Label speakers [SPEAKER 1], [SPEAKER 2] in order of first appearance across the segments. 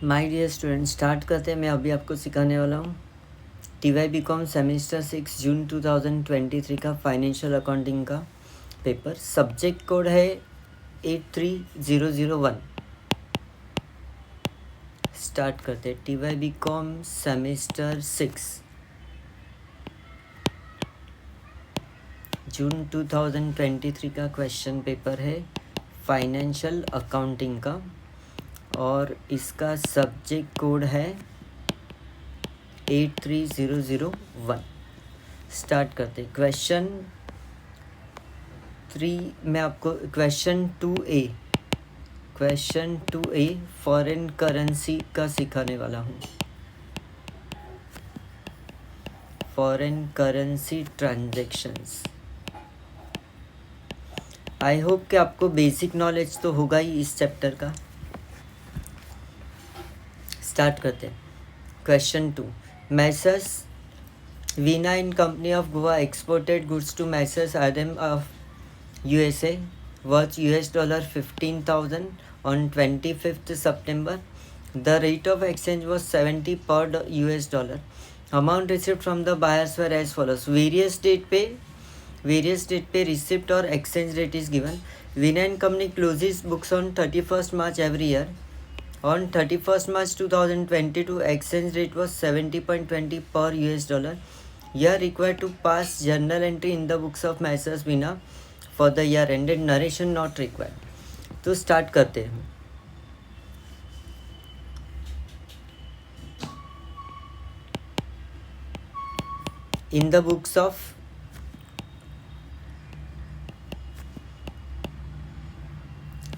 [SPEAKER 1] My dear student, start करते हैं। मैं अभी आपको सिखाने वाला हूँ TY BCom सेमेस्टर 6 जून 2023 का फाइनेंशियल अकाउंटिंग का पेपर। सब्जेक्ट कोड है 83001। स्टार्ट करते हैं। TY BCom सेमेस्टर 6 जून 2023 का क्वेश्चन पेपर है फाइनेंशियल अकाउंटिंग का, और इसका सब्जेक्ट कोड है 83001। स्टार्ट करते। क्वेश्चन 3 में आपको क्वेश्चन 2A फॉरेन करेंसी का सिखाने वाला हूँ। Foreign currency transactions. I hope कि आपको बेसिक नॉलेज तो होगा ही इस चैप्टर का। स्टार्ट करते हैं। Question 2, Messrs Veena in company of Goa exported goods to Messrs RM of USA worth $15,000 on 25th September. The rate of exchange was 70 per $. Amount received from the buyers were as follows. Various date पे receipt और exchange rate is given. Vina and Company closes books on 31st March every year. On 31st March 2022, exchange rate was 70.20 per $. You are required to pass journal entry in the books of Messrs Vina for the year ended. Narration not required. तो start करते हैं। In the books of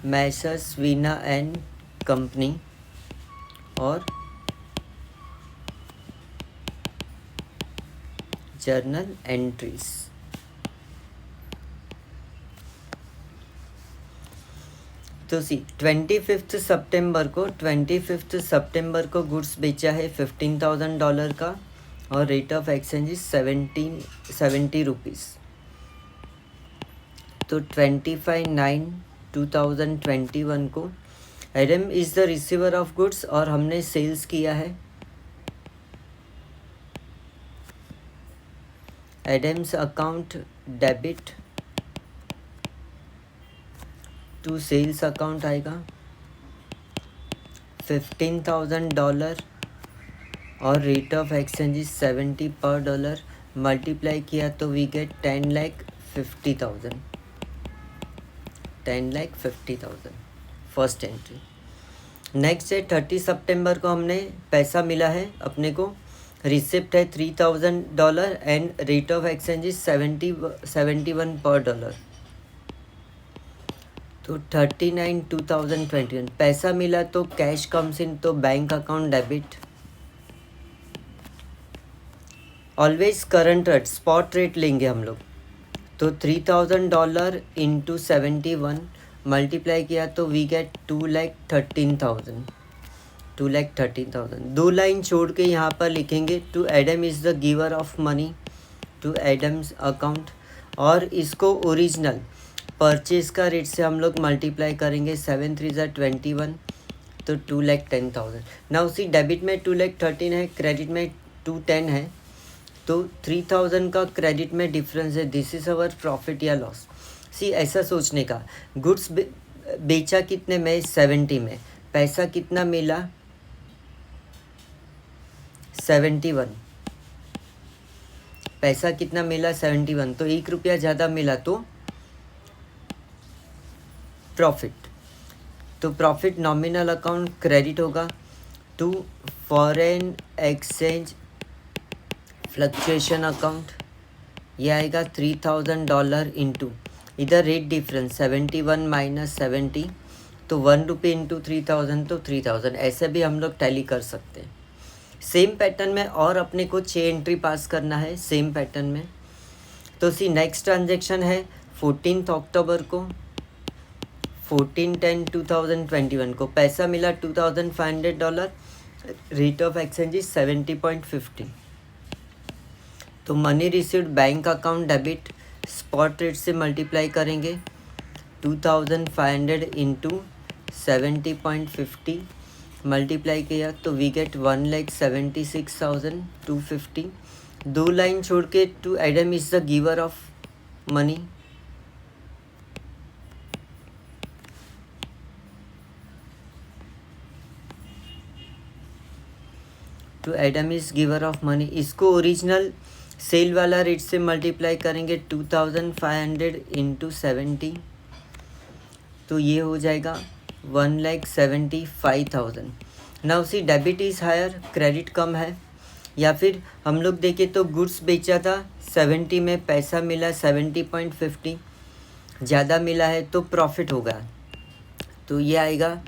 [SPEAKER 1] Messrs Veena and company और journal entries. तो सी 25 सितंबर को goods बेचा है $15,000 का, और rate of exchange is 70 rupees. तो 25/9/2021 को Adam is the receiver of goods, और हमने सेल्स किया है। Adam's account debit to sales account आएगा $15,000, और रेट ऑफ एक्सचेंज इज 70 पर $। मल्टीप्लाई किया तो we get 10,50,000। 10,50,000 first entry. Next है 30 सितंबर को हमने पैसा मिला है अपने को। रिसिप्ट है $3,000 and rate of exchange is 71 पर $। तो 39/2021 पैसा मिला तो कैश कम्स इन, तो bank account debit. Always current rate, spot rate लेंगे हम लोग। तो $3,000 इंटू 71 मल्टीप्लाई किया तो वी गेट 2,13,000। 2,13,000। 2 लाइन छोड़ के यहाँ पर लिखेंगे to Adam is the giver of money to Adam's account, और इसको ओरिजिनल परचेज का रेट से हम लोग मल्टीप्लाई करेंगे। 7 3 21, तो 2,10,000। ना उसी डेबिट में 2,13,000 है, क्रेडिट में 210 है, तो 3,000 का क्रेडिट में डिफरेंस है। दिस इज अवर प्रॉफिट या लॉस। सी ऐसा सोचने का, गुड्स बेचा कितने में? 70 में। पैसा कितना मिला? 71। पैसा कितना मिला? 71। तो ₹1 ज़्यादा मिला तो प्रॉफिट। तो प्रॉफिट नॉमिनल अकाउंट क्रेडिट होगा to foreign exchange fluctuation account. ये आएगा $3,000 इंटू, इधर रेट डिफरेंस 71 माइनस 70, तो ₹1 इंटू 3,000, तो 3,000। ऐसे भी हम लोग टैली कर सकते हैं। सेम पैटर्न में और अपने को 6 एंट्री पास करना है सेम पैटर्न में। तो सी नेक्स्ट ट्रांजेक्शन है 14 अक्टूबर को। 14/10/2021 को पैसा मिला $2,500, रेट ऑफ एक्सचेंज इज 70.50। तो money received bank account debit, spot rate से मल्टीप्लाई करेंगे 2,500 इंटू 70.50, मल्टीप्लाई किया तो वी गेट 1,76,250. 2 लाइन छोड़ के to Adam is the giver of money. To Adam is giver of money. इसको ओरिजिनल सेल वाला rate से मल्टीप्लाई करेंगे 2,500 इंटू 70 तो ये हो जाएगा 1,75,000. Now C debit is higher, credit कम है. या फिर हम लोग देखें तो गुड्स बेचा था 70 में, पैसा मिला 70.50, ज़्यादा मिला है तो प्रॉफिट होगा. तो ये आएगा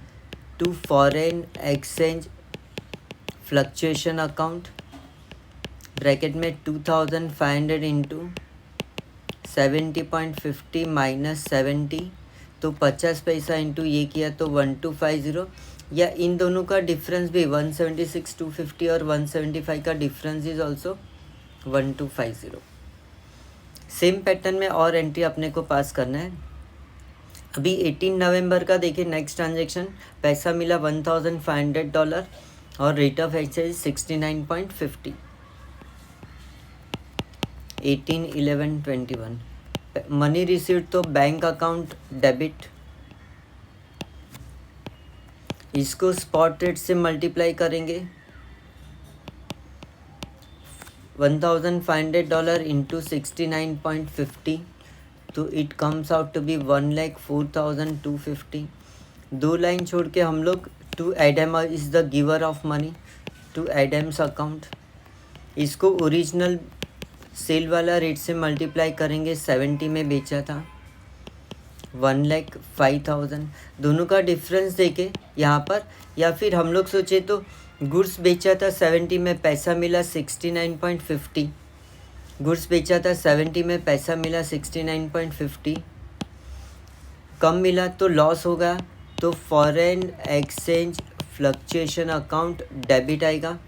[SPEAKER 1] to foreign exchange fluctuation account bracket में 2,500 इंटू 70.50 माइनस 70 तो 50 पैसा इंटू ये किया तो 1,250. या इन दोनों का डिफरेंस भी 176,250 और 175 का difference is also 1,250. Same pattern में और एंट्री अपने को पास करना है. अभी 18 नवंबर का देखिए नेक्स्ट ट्रांजेक्शन, पैसा मिला $1,500 और rate of exchange 69.50. 18/11/21. Money received तो बैंक अकाउंट डेबिट, इसको स्पॉट रेट से मल्टीप्लाई करेंगे. $1,500 इंटू 69.50 तो it comes out to be 1,04,250. 2 line छोड़ के हम लोग to Adam is the giver of money, to Adam's account. इसको ओरिजिनल सेल वाला रेट से मल्टीप्लाई करेंगे. 70 में बेचा था 1,05,000. दोनों का डिफरेंस देके यहाँ पर, या फिर हम लोग सोचे तो गुड्स बेचा था 70 में, पैसा मिला 69.50. गुड्स बेचा था 70 में, पैसा मिला 69.50, कम मिला तो लॉस होगा. तो foreign exchange fluctuation account debit आएगा.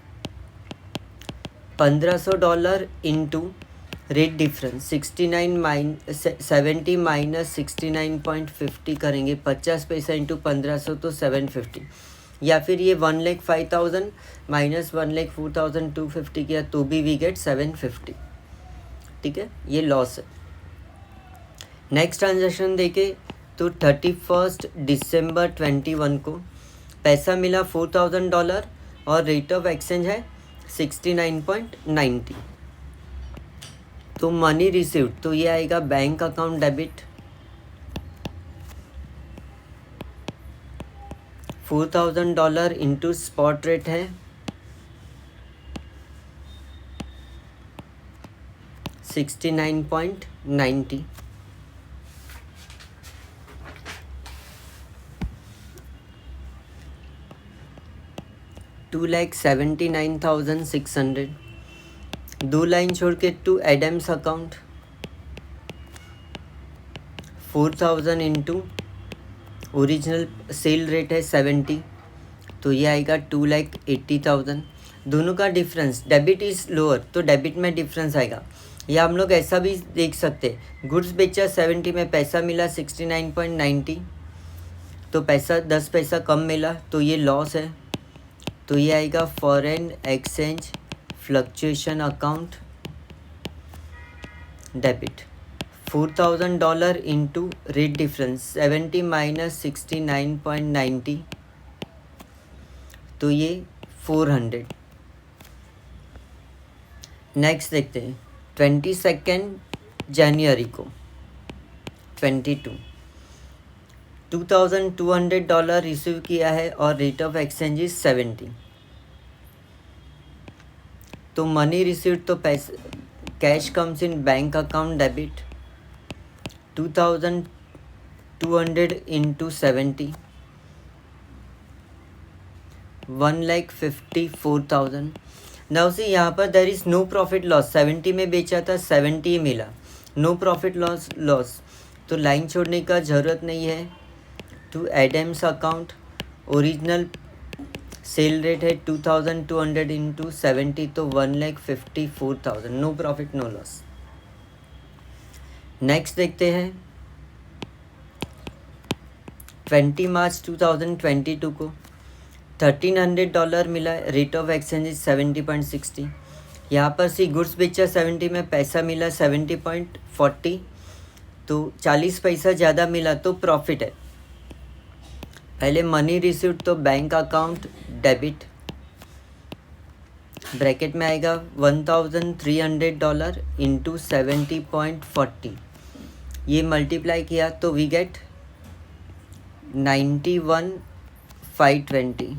[SPEAKER 1] $1,500 इंटू रेट डिफरेंस 70 माइनस 69.50 करेंगे. 50 पैसा इंटू 1,500 तो 750. या फिर ये 1,05,000 माइनस 1,04,250 किया तो भी वी गेट 750. ठीक है, ये लॉस है. नेक्स्ट ट्रांजेक्शन देखे तो 31 दिसंबर 21 को पैसा मिला $4,000 और रेट ऑफ एक्सचेंज है 69.90. तो मनी रिसीव्ड तो ये आएगा bank account debit. $4,000 into spot rate है 69.90. $2,79,600. 2 लाइन छोड़ के to Adam's account 4,000 into original sale rate है 70 तो ये आएगा 2,80,000. दोनों का डिफरेंस, डेबिट इज़ लोअर तो डेबिट में डिफरेंस आएगा. या हम लोग ऐसा भी देख सकते, गुड्स बेचा 70 में, पैसा मिला 69.90 तो पैसा 10 पैसा कम मिला तो ये लॉस है. तो ये आएगा foreign exchange fluctuation account debit. $4,000 into rate difference 70 minus 69.90 तो ये 400. नेक्स्ट देखते हैं 22 जनवरी को $2,200 रिसीव किया है और रेट ऑफ एक्सचेंज इज 70. तो मनी रिसीव्ड तो पैसे cash comes in bank account debit 2,200 into 70 1,54,000. Now see यहाँ पर there is no profit loss. 70 में बेचा था 70 मिला, नो प्रॉफिट लॉस तो लाइन छोड़ने का ज़रूरत नहीं है. To Adam's account original sale rate है 2,200 इंटू 70 तो 1,54,000. No profit no loss. Next देखते हैं 20 मार्च 2022 को $1300 मिला, रेट ऑफ एक्सचेंज इज 70.60। यहाँ पर सी गुड्स बेचा 70 में, पैसा मिला 70.40, तो 40 पैसा ज़्यादा मिला तो प्रॉफिट है। पहले मनी रिसीव्ड तो बैंक अकाउंट डेबिट, ब्रैकेट में आएगा $1300 इंटू 70.40, ये मल्टीप्लाई किया तो वी गेट 91,520।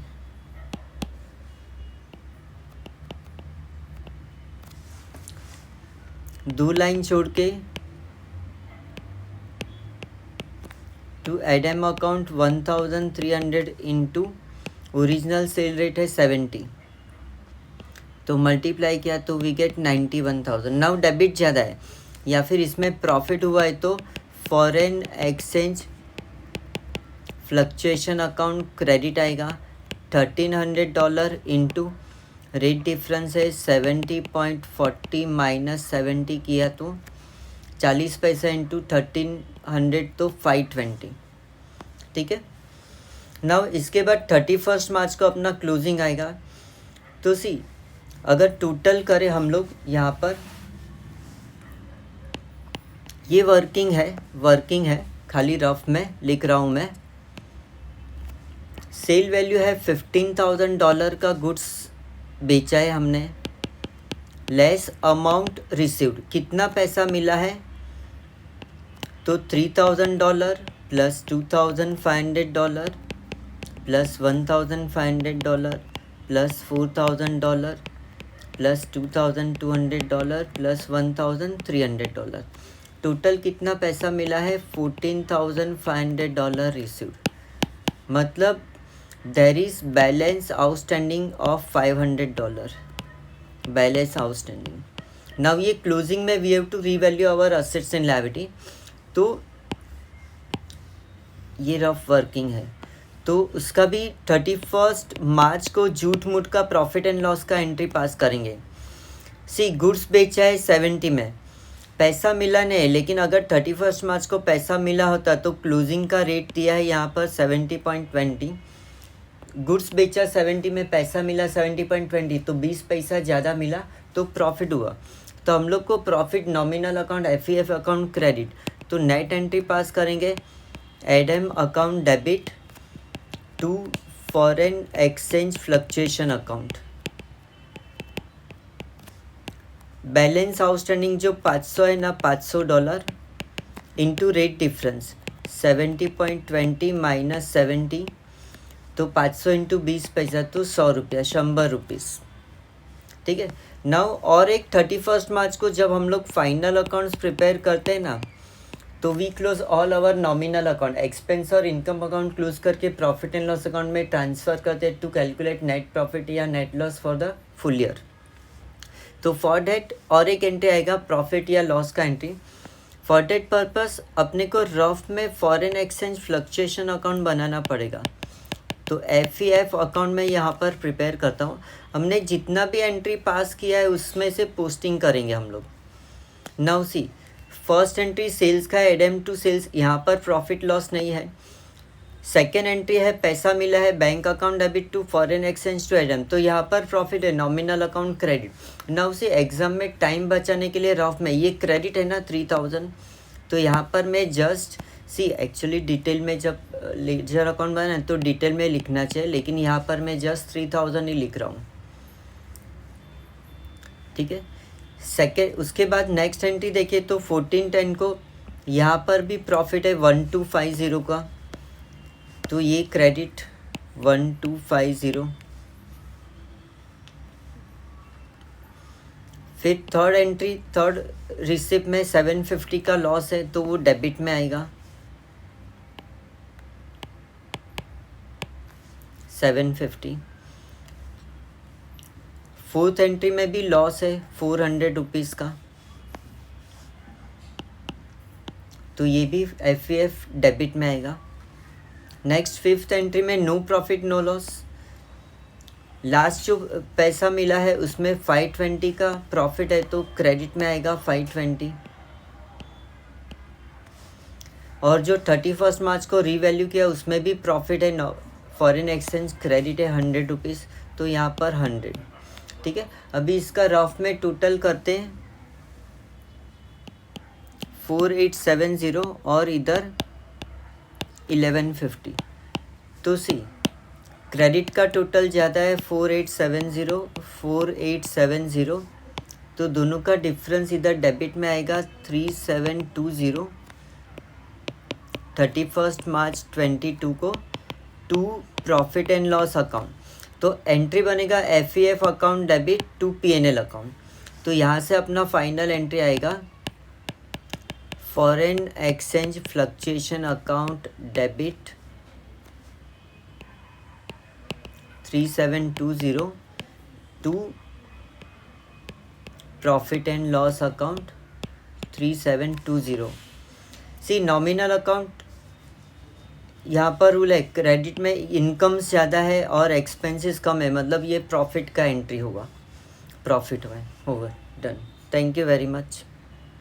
[SPEAKER 1] दो लाइन छोड़ के to Adam account 1300 into original sale rate है 70, तो मल्टीप्लाई किया तो वी गेट 91,000। नाउ डेबिट ज़्यादा है या फिर इसमें प्रॉफिट हुआ है तो foreign exchange fluctuation account credit आएगा। $1300 इंटू रेट डिफरेंस है 70.40 माइनस 70 किया तो 40 पैसा इंटू 1300 तो 520, ठीक है। नाउ इसके बाद 31 मार्च को अपना क्लोजिंग आएगा। तो सी अगर टोटल करें हम लोग, यहाँ पर ये वर्किंग है, खाली रफ में लिख रहा हूँ मैं। सेल वैल्यू है $15,000 का गुड्स बेचा है हमने, लेस अमाउंट रिसीव्ड, कितना पैसा मिला है तो $3,000 plus $2,500 plus $1,500 plus $4,000 plus $2,200 plus $1,300, total कितना पैसा मिला है $14,500 रिसीव्ड। मतलब there is balance outstanding of $500, balance outstanding. Now ये क्लोजिंग में we have to revalue our assets and liability, तो ये रफ वर्किंग है, तो उसका भी 31 मार्च को झूठ मूठ का प्रॉफिट एंड लॉस का एंट्री पास करेंगे। सी गुड्स बेचा है 70 में, पैसा मिला नहीं, लेकिन अगर 31 मार्च को पैसा मिला होता तो क्लोजिंग का रेट दिया है यहाँ पर 70.20, गुड्स बेचा 70 में, पैसा मिला 70.20, तो 20 पैसा ज़्यादा मिला तो प्रॉफिट हुआ। तो हम लोग को profit nominal account FEF account credit, तो नेट एंट्री पास करेंगे Adam account debit to foreign exchange fluctuation account. Balance outstanding जो 500 है ना, $500 इंटू रेट डिफरेंस 70.20 माइनस 70, तो 500 इंटू 20 पैसा तो 100 रुपया, 100 रुपीज़, ठीक है। नाउ और एक 31 मार्च को जब हम लोग फाइनल अकाउंट्स प्रिपेयर करते हैं ना, तो we close all our nominal account, expense और इनकम अकाउंट क्लोज करके प्रॉफिट एंड लॉस अकाउंट में ट्रांसफ़र करते हैं टू कैलकुलेट नेट प्रॉफिट या net loss for the full year. तो फॉर डेट और एक एंट्री आएगा प्रॉफिट या लॉस का एंट्री। फॉर डेट पर्पस अपने को रफ में फॉरेन एक्सचेंज फ्लक्चुएशन अकाउंट बनाना पड़ेगा, तो FEF अकाउंट में यहाँ पर प्रिपेयर करता हूँ। हमने जितना भी एंट्री पास किया है उसमें से पोस्टिंग करेंगे हम लोग। Now see first entry sales का है, एडम टू सेल्स, यहाँ पर प्रॉफिट लॉस नहीं है। सेकेंड एंट्री है पैसा मिला है bank account debit to foreign exchange to Adam, तो यहाँ पर प्रॉफिट है nominal account credit. Now see exam में टाइम बचाने के लिए रफ में ये क्रेडिट है ना 3,000, तो यहाँ पर मैं जस्ट सी एक्चुअली डिटेल में जब लेजर अकाउंट बना तो डिटेल में लिखना चाहिए, लेकिन यहाँ पर मैं जस्ट 3,000 ही लिख रहा हूँ, ठीक है। सेकेंड उसके बाद नेक्स्ट एंट्री देखिए तो 14/10 को यहाँ पर भी प्रॉफिट है 1250 का, तो ये क्रेडिट 1250। फिर थर्ड एंट्री थर्ड रिसिप्ट में 750 का लॉस है, तो वो डेबिट में आएगा 750। फोर्थ एंट्री में भी लॉस है 400 रुपीज़ का, तो ये भी FEF डेबिट में आएगा। नेक्स्ट फिफ्थ एंट्री में no profit no loss, last जो पैसा मिला है उसमें 520 का प्रॉफिट है, तो क्रेडिट में आएगा 520। और जो 31 मार्च को रीवैल्यू किया उसमें भी प्रॉफिट है फॉरेन एक्सचेंज क्रेडिट है 100 रुपीज़, तो यहाँ पर 100, ठीक है। अभी इसका रफ में टोटल करते हैं 4870 और इधर 1150, तो सी क्रेडिट का टोटल ज़्यादा है 4870, तो दोनों का डिफरेंस इधर डेबिट में आएगा 3720 31 मार्च 22 को to profit and loss account. तो एंट्री बनेगा FEF account debit to PNL account. तो यहाँ से अपना फाइनल एंट्री आएगा foreign exchange fluctuation account debit 3720 to profit and loss account 3720। See nominal account, यहाँ पर रूल है क्रेडिट में इनकम ज़्यादा है और एक्सपेंसेस कम है, मतलब ये प्रॉफिट का एंट्री होगा, प्रॉफिट हुआ है, over done. Thank you very much.